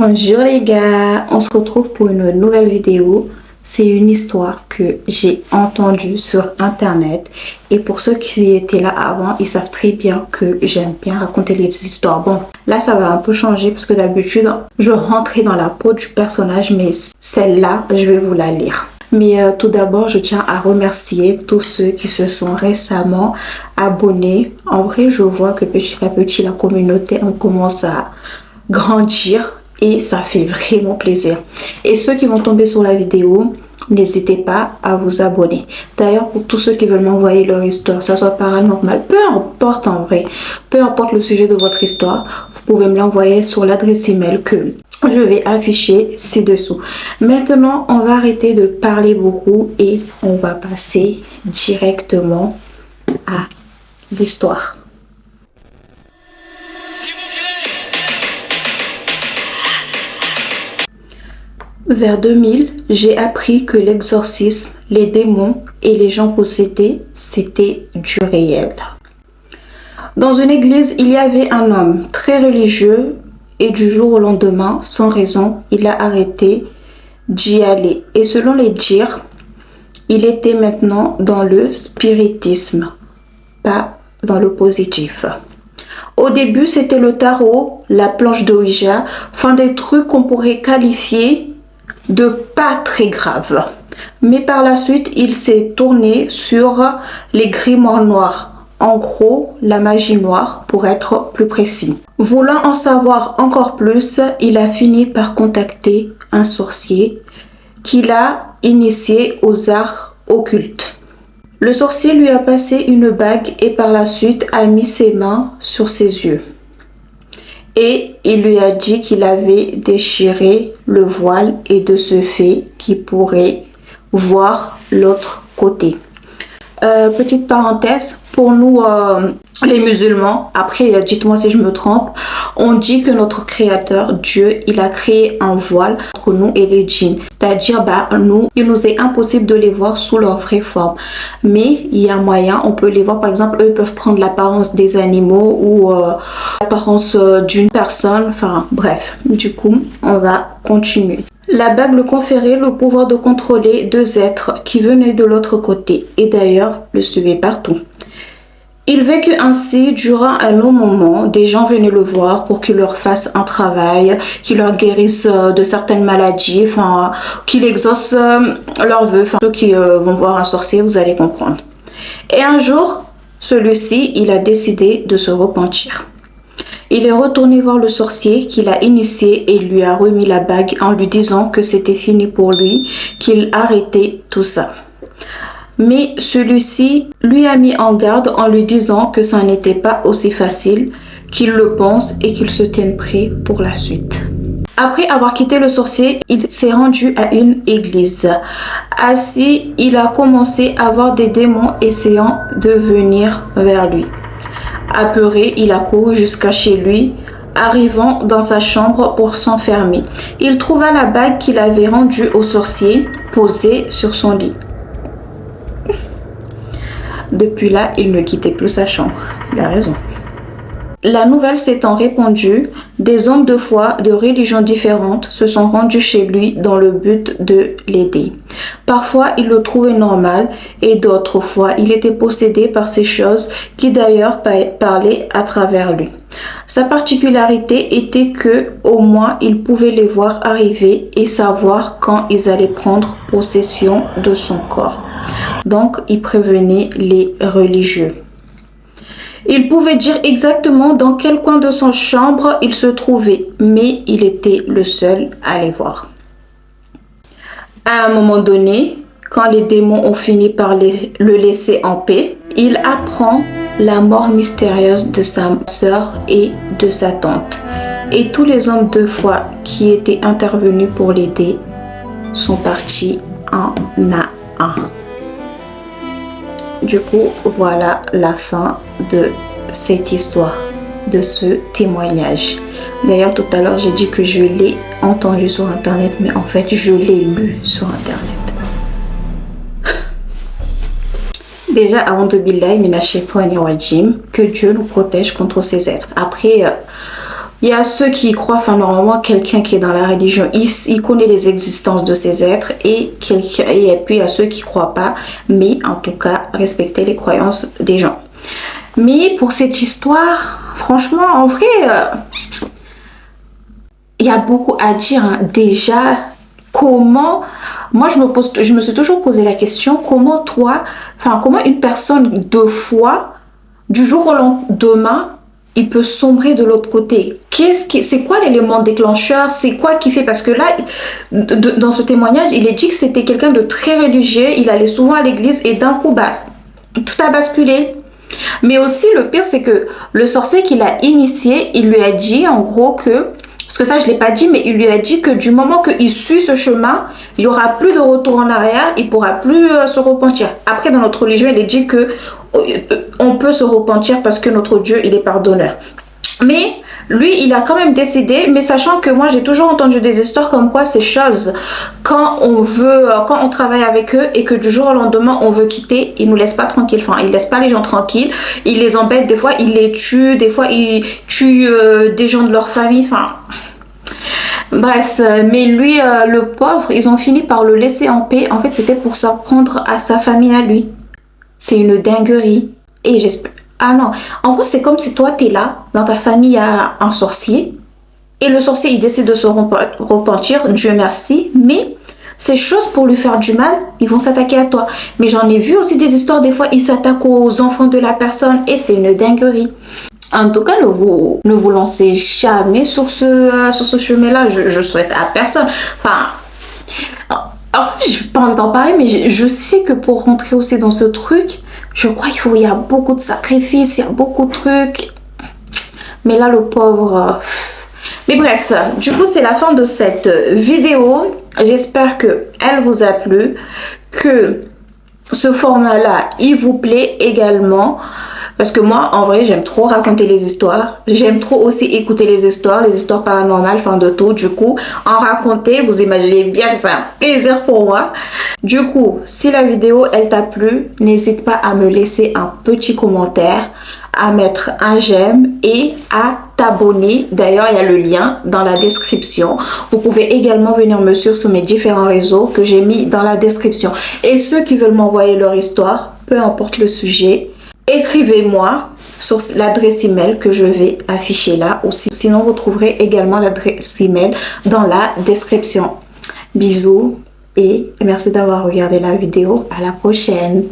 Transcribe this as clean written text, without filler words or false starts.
Bonjour les gars, on se retrouve pour une nouvelle vidéo. C'est une histoire que j'ai entendue sur internet et pour ceux qui étaient là avant, ils savent très bien que j'aime bien raconter les histoires. Bon, là ça va un peu changer parce que d'habitude je rentrais dans la peau du personnage, mais celle-là je vais vous la lire. Mais tout d'abord, je tiens à remercier tous ceux qui se sont récemment abonnés. En vrai, je vois que petit à petit la communauté on commence à grandir et ça fait vraiment plaisir. Et ceux qui vont tomber sur la vidéo, n'hésitez pas à vous abonner. D'ailleurs, pour tous ceux qui veulent m'envoyer leur histoire, que ça soit paranormal, peu importe en vrai, peu importe le sujet de votre histoire, vous pouvez me l'envoyer sur l'adresse email que je vais afficher ci-dessous. Maintenant, on va arrêter de parler beaucoup et on va passer directement à l'histoire. Vers 2000, j'ai appris que l'exorcisme, les démons et les gens possédés, c'était du réel. Dans une église, il y avait un homme très religieux et du jour au lendemain, sans raison, il a arrêté d'y aller. Et selon les dires, il était maintenant dans le spiritisme, pas dans le positif. Au début, c'était le tarot, la planche de Ouija, enfin des trucs qu'on pourrait qualifier de pas très grave. Mais par la suite, il s'est tourné sur les grimoires noirs. En gros, la magie noire pour être plus précis. Voulant en savoir encore plus, il a fini par contacter un sorcier qui l'a initié aux arts occultes. Le sorcier lui a passé une bague et par la suite a mis ses mains sur ses yeux. Et il lui a dit qu'il avait déchiré le voile et de ce fait qu'il pourrait voir l'autre côté. Petite parenthèse, pour nous les musulmans, après dites-moi si je me trompe, on dit que notre créateur, Dieu, il a créé un voile entre nous et les djinns. C'est-à-dire, nous, il nous est impossible de les voir sous leur vraie forme. Mais il y a moyen, on peut les voir, par exemple, eux peuvent prendre l'apparence des animaux ou l'apparence d'une personne. Enfin, bref, du coup, on va continuer. La bague lui conférait le pouvoir de contrôler deux êtres qui venaient de l'autre côté et d'ailleurs le suivaient partout. Il vécut ainsi durant un long moment. Des gens venaient le voir pour qu'il leur fasse un travail, qu'il leur guérisse de certaines maladies, enfin, qu'il exauce leurs vœux. Enfin, ceux qui vont voir un sorcier, vous allez comprendre. Et un jour, celui-ci, il a décidé de se repentir. Il est retourné voir le sorcier qu'il a initié et lui a remis la bague en lui disant que c'était fini pour lui, qu'il arrêtait tout ça. Mais celui-ci lui a mis en garde en lui disant que ça n'était pas aussi facile qu'il le pense et qu'il se tienne prêt pour la suite. Après avoir quitté le sorcier, il s'est rendu à une église. Ainsi, il a commencé à voir des démons essayant de venir vers lui. Apeuré, il a couru jusqu'à chez lui, arrivant dans sa chambre pour s'enfermer. Il trouva la bague qu'il avait rendue au sorcier posée sur son lit. Depuis là, il ne quittait plus sa chambre. Il a raison. La nouvelle s'étant répandue, des hommes de foi de religions différentes se sont rendus chez lui dans le but de l'aider. Parfois, il le trouvait normal et d'autres fois, il était possédé par ces choses qui d'ailleurs parlaient à travers lui. Sa particularité était que, au moins, il pouvait les voir arriver et savoir quand ils allaient prendre possession de son corps. Donc, il prévenait les religieux. Il pouvait dire exactement dans quel coin de son chambre il se trouvait, mais il était le seul à les voir. À un moment donné, quand les démons ont fini par le laisser en paix, il apprend la mort mystérieuse de sa sœur et de sa tante. Et tous les hommes de foi qui étaient intervenus pour l'aider sont partis un à un. Du coup, voilà la fin de cette histoire, de ce témoignage. D'ailleurs, tout à l'heure, j'ai dit que je l'ai entendu sur internet, mais en fait, je l'ai lu sur internet. Déjà, avant de billahi minash shaitani rajim, que Dieu nous protège contre ces êtres. Après, Il y a ceux qui y croient, enfin normalement quelqu'un qui est dans la religion, il connaît les existences de ces êtres et puis il y a ceux qui ne croient pas, mais en tout cas respecter les croyances des gens. Mais pour cette histoire, franchement, en vrai, il y a beaucoup à dire. Hein. Déjà, comment, moi je me suis toujours posé la question, comment une personne de foi, du jour au lendemain, il peut sombrer de l'autre côté. C'est quoi l'élément déclencheur? C'est quoi qui fait? Parce que là, dans ce témoignage, il est dit que c'était quelqu'un de très religieux. Il allait souvent à l'église et d'un coup, bah, tout a basculé. Mais aussi, le pire, c'est que le sorcier qui l'a initié, il lui a dit en gros que, parce que ça, je ne l'ai pas dit, mais il lui a dit que du moment qu'il suit ce chemin, il n'y aura plus de retour en arrière, il ne pourra plus se repentir. Après, dans notre religion, il est dit que on peut se repentir parce que notre Dieu, il est pardonneur. Mais lui, il a quand même décidé, mais sachant que moi, j'ai toujours entendu des histoires comme quoi ces choses, quand on travaille avec eux et que du jour au lendemain, on veut quitter, ils nous laissent pas tranquilles. Enfin, ils laissent pas les gens tranquilles. Ils les embêtent. Des fois, ils les tuent. Des fois, ils tuent des gens de leur famille. Enfin, bref. Mais lui, le pauvre, ils ont fini par le laisser en paix. En fait, c'était pour s'en prendre à sa famille à lui. C'est une dinguerie. Et j'espère... Ah non, en gros, c'est comme si toi, tu es là, dans ta famille, il y a un sorcier, et le sorcier, il décide de se repentir, Dieu merci, mais ces choses pour lui faire du mal, ils vont s'attaquer à toi. Mais j'en ai vu aussi des histoires, des fois, ils s'attaquent aux enfants de la personne, et c'est une dinguerie. En tout cas, ne vous lancez jamais sur ce chemin-là, je souhaite à personne. Enfin... En plus, j'ai pas envie d'en parler, mais je sais que pour rentrer aussi dans ce truc, je crois il y a beaucoup de sacrifices, il y a beaucoup de trucs. Mais là, le pauvre... Mais bref, du coup, c'est la fin de cette vidéo. J'espère qu'elle vous a plu, que ce format-là, il vous plaît également. Parce que moi, en vrai, j'aime trop raconter les histoires. J'aime trop aussi écouter les histoires paranormales, enfin de tout. Du coup, en raconter, vous imaginez bien que c'est un plaisir pour moi. Du coup, si la vidéo, elle t'a plu, n'hésite pas à me laisser un petit commentaire, à mettre un j'aime et à t'abonner. D'ailleurs, il y a le lien dans la description. Vous pouvez également venir me suivre sur mes différents réseaux que j'ai mis dans la description. Et ceux qui veulent m'envoyer leur histoire, peu importe le sujet, écrivez-moi sur l'adresse email que je vais afficher là, ou sinon vous trouverez également l'adresse email dans la description. Bisous et merci d'avoir regardé la vidéo. À la prochaine.